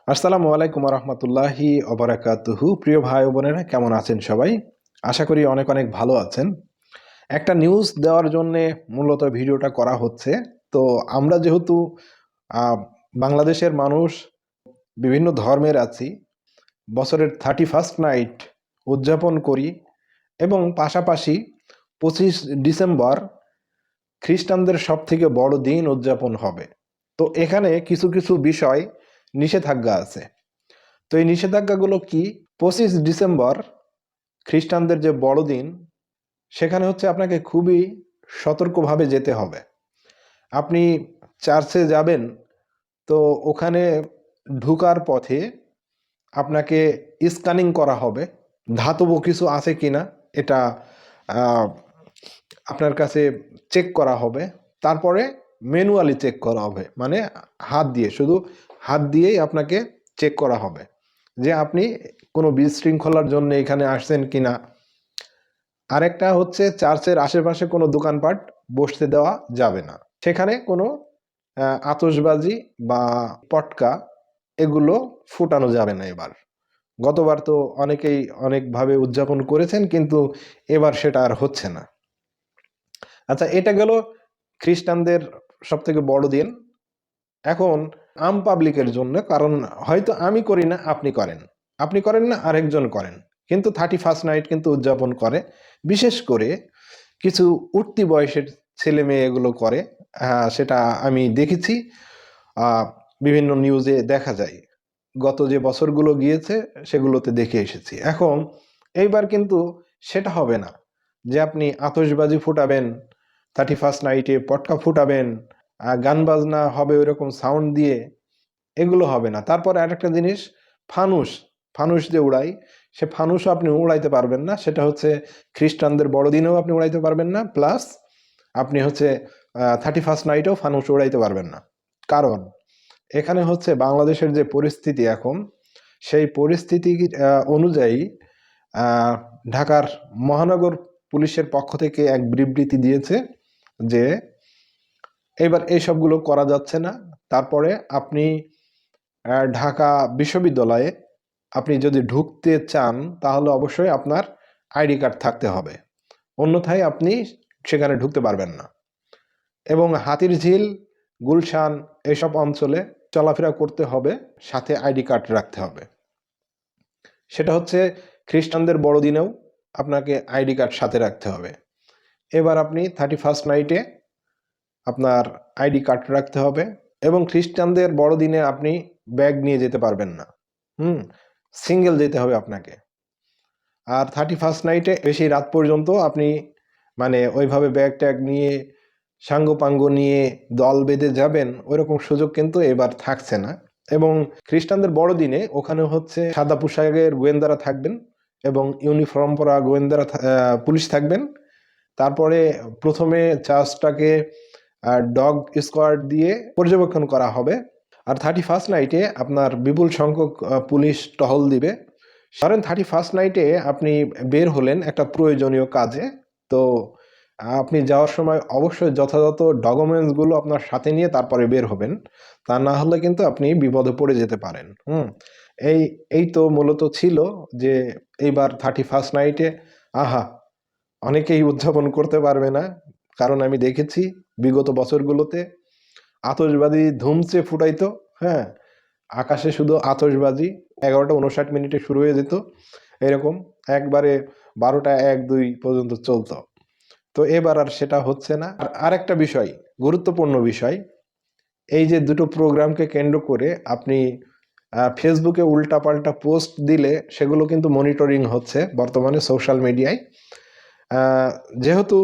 আসসালামু আলাইকুম রহমতুল্লাহি অবরাকাতুহু। প্রিয় ভাই ও বোনেরা, কেমন আছেন সবাই? আশা করি অনেক অনেক ভালো আছেন। একটা নিউজ দেওয়ার জন্যে মূলত ভিডিওটা করা হচ্ছে। তো আমরা যেহেতু আহ, বাংলাদেশের মানুষ বিভিন্ন ধর্মের আছি, বছরের 31st নাইট উদযাপন করি এবং পাশাপাশি 25 ডিসেম্বর খ্রিস্টানদের সব থেকে বড় দিন উদযাপন হবে। তো এখানে কিছু কিছু বিষয় নিষেধাজ্ঞা আছে। তো এই নিষেধাজ্ঞাগুলো কি? 25 ডিসেম্বর খ্রিস্টানদের যে বড়দিন, সেখানে হচ্ছে আপনাকে খুবই সতর্কভাবে যেতে হবে। আপনি চার্চে যাবেন, তো ওখানে ঢুকার পথে আপনাকে স্ক্যানিং করা হবে, ধাতব কিছু আছে কিনা এটা আহ, আপনার কাছে চেক করা হবে। তারপরে ম্যানুয়ালি চেক করা হবে, মানে হাত দিয়ে, শুধু হাত দিয়েই আপনাকে চেক করা হবে যে আপনি কোনো বিশৃঙ্খলার জন্য এখানে আসছেন কিনা। আরেকটা হচ্ছে, চার্চের আশেপাশে কোনো দোকানপাট বসতে দেওয়া যাবে না। সেখানে কোনো আতশবাজি বা পটকা এগুলো ফুটানো যাবে না এবার। গতবার তো অনেকেই অনেকভাবে উদযাপন করেছেন, কিন্তু এবার সেটা আর হচ্ছে না। আচ্ছা, এটা গেল খ্রিস্টানদের সব থেকে বড় দিন। এখন আম পাবলিকের জন্য, কারণ হয়তো আমি করি না, আপনি করেন, আপনি করেন না, আরেকজন করেন, কিন্তু 31st নাইট কিন্তু উদযাপন করে। বিশেষ করে কিছু উঠতি বয়সের ছেলে মেয়ে এগুলো করে। সেটা আমি দেখেছি, আহ, বিভিন্ন নিউজে দেখা যায়। গত যে বছরগুলো গিয়েছে সেগুলোতে দেখে এসেছি। এখন এইবার কিন্তু সেটা হবে না যে আপনি আতশবাজি ফুটাবেন, 31st নাইটে পটকা ফুটাবেন, গান বাজনা হবে ওইরকম সাউন্ড দিয়ে, এগুলো হবে না। তারপরে আরেকটা জিনিস, ফানুস, ফানুস যে উড়াই, সে ফানুসও আপনি উড়াইতে পারবেন না। সেটা হচ্ছে খ্রিস্টানদের বড়দিনেও আপনি উড়াইতে পারবেন না, প্লাস আপনি হচ্ছে 31st নাইটেও ফানুস উড়াইতে পারবেন না। কারণ এখানে হচ্ছে বাংলাদেশের যে পরিস্থিতি এখন, সেই পরিস্থিতি অনুযায়ী আহ, ঢাকার মহানগর পুলিশের পক্ষ থেকে এক বিবৃতি দিয়েছে যে এবার এইসবগুলো করা যাচ্ছে না। তারপরে আপনি ঢাকা বিশ্ববিদ্যালয়ে আপনি যদি ঢুকতে চান, তাহলে অবশ্যই আপনার আইডি কার্ড থাকতে হবে, অন্যথায় আপনি সেখানে ঢুকতে পারবেন না। এবং হাতিরঝিল, গুলশান এইসব অঞ্চলে চলাফেরা করতে হবে, সাথে আইডি কার্ড রাখতে হবে। সেটা হচ্ছে খ্রিস্টানদের বড়দিনেও আপনাকে আইডি কার্ড সাথে রাখতে হবে। এবার আপনি 31st নাইটে আপনার আইডি কার্ড রাখতে হবে, এবং খ্রিস্টানদের বড়দিনে আপনি ব্যাগ নিয়ে যেতে পারবেন না। হুম, সিঙ্গেল যেতে হবে আপনাকে। আর 31st নাইটে বেশি রাত পর্যন্ত আপনি মানে ওইভাবে ব্যাগ ট্যাগ নিয়ে সাঙ্গ নিয়ে দল বেঁধে যাবেন, ওইরকম সুযোগ কিন্তু এবার থাকছে না। এবং খ্রিস্টানদের বড়দিনে ওখানে হচ্ছে সাদা পোশাকের গোয়েন্দারা থাকবেন এবং ইউনিফর্ম পরা গোয়েন্দারা পুলিশ থাকবেন। তারপরে প্রথমে চার্চটাকে ডগ স্কোয়াড দিয়ে পর্যবেক্ষণ করা হবে। আর 31st নাইটে আপনার বিপুল সংখ্যক পুলিশ টহল দিবে। ধরেন 31st নাইটে আপনি বের হলেন একটা প্রয়োজনীয় কাজে, তো আপনি যাওয়ার সময় অবশ্যই যথাযথ ডকুমেন্টসগুলো আপনার সাথে নিয়ে তারপরে বের হবেন। তা না হলে কিন্তু আপনি বিপদে পড়ে যেতে পারেন। এই এই তো মূলত ছিল যে এইবার 31st নাইটে আহা অনেকেই উদযাপন করতে পারবে না। কারণ আমি দেখেছি বিগত বছরগুলোতে আতশবাজি ধুমসে ফুটাইতো। হ্যাঁ, আকাশে শুধু আতশবাজি, 11টা 59 মিনিটে শুরু হয়ে যেত, এরকম একবারে 12টা 1 2 পর্যন্ত চলতো। তো এবার আর সেটা হচ্ছে না। আর আরেকটা বিষয়, গুরুত্বপূর্ণ বিষয়, এই যে দুটো প্রোগ্রামকে কেন্দ্র করে আপনি ফেসবুকে উল্টাপাল্টা পোস্ট দিলে সেগুলো কিন্তু মনিটরিং হচ্ছে বর্তমানে সোশ্যাল মিডিয়ায়। যেহেতু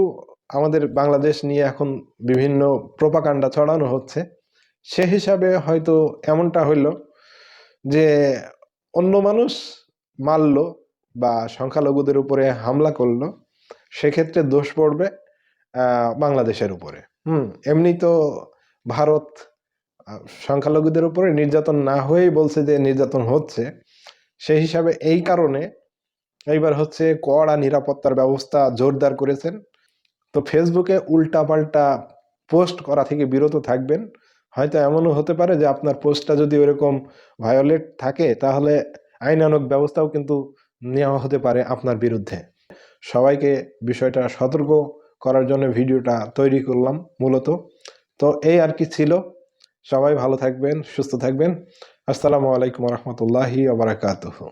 আমাদের বাংলাদেশ নিয়ে এখন বিভিন্ন প্রোপাগান্ডা ছড়ানো হচ্ছে, সে হিসাবে হয়তো এমনটা হইল যে অন্য মানুষ মারল বা সংখ্যালঘুদের উপরে হামলা করলো, সেক্ষেত্রে দোষ পড়বে বাংলাদেশের উপরে। এমনি তো ভারত সংখ্যালঘুদের উপরে নির্যাতন না হয়েই বলছে যে নির্যাতন হচ্ছে। সেই হিসাবে এই কারণে এইবার হচ্ছে কড়া নিরাপত্তার ব্যবস্থা জোরদার করেছেন। তো ফেসবুকে উল্টাপাল্টা পোস্ট করা থেকে বিরত থাকবেন, হয়তো এমনও হতে পারে যে আপনার পোস্টটা যদি ওরকম ভায়োলেট থাকে তাহলে আইনানুগ ব্যবস্থাও কিন্তু নেওয়া হতে পারে আপনার বিরুদ্ধে। সবাইকে বিষয়টা সতর্ক করার জন্য ভিডিওটা তৈরি করলাম মূলত। তো এই আর কি ছিল। সবাই ভালো থাকবেন, সুস্থ থাকবেন। আসসালামু আলাইকুম রহমতুল্লাহি ওয়া বারাকাতুহু।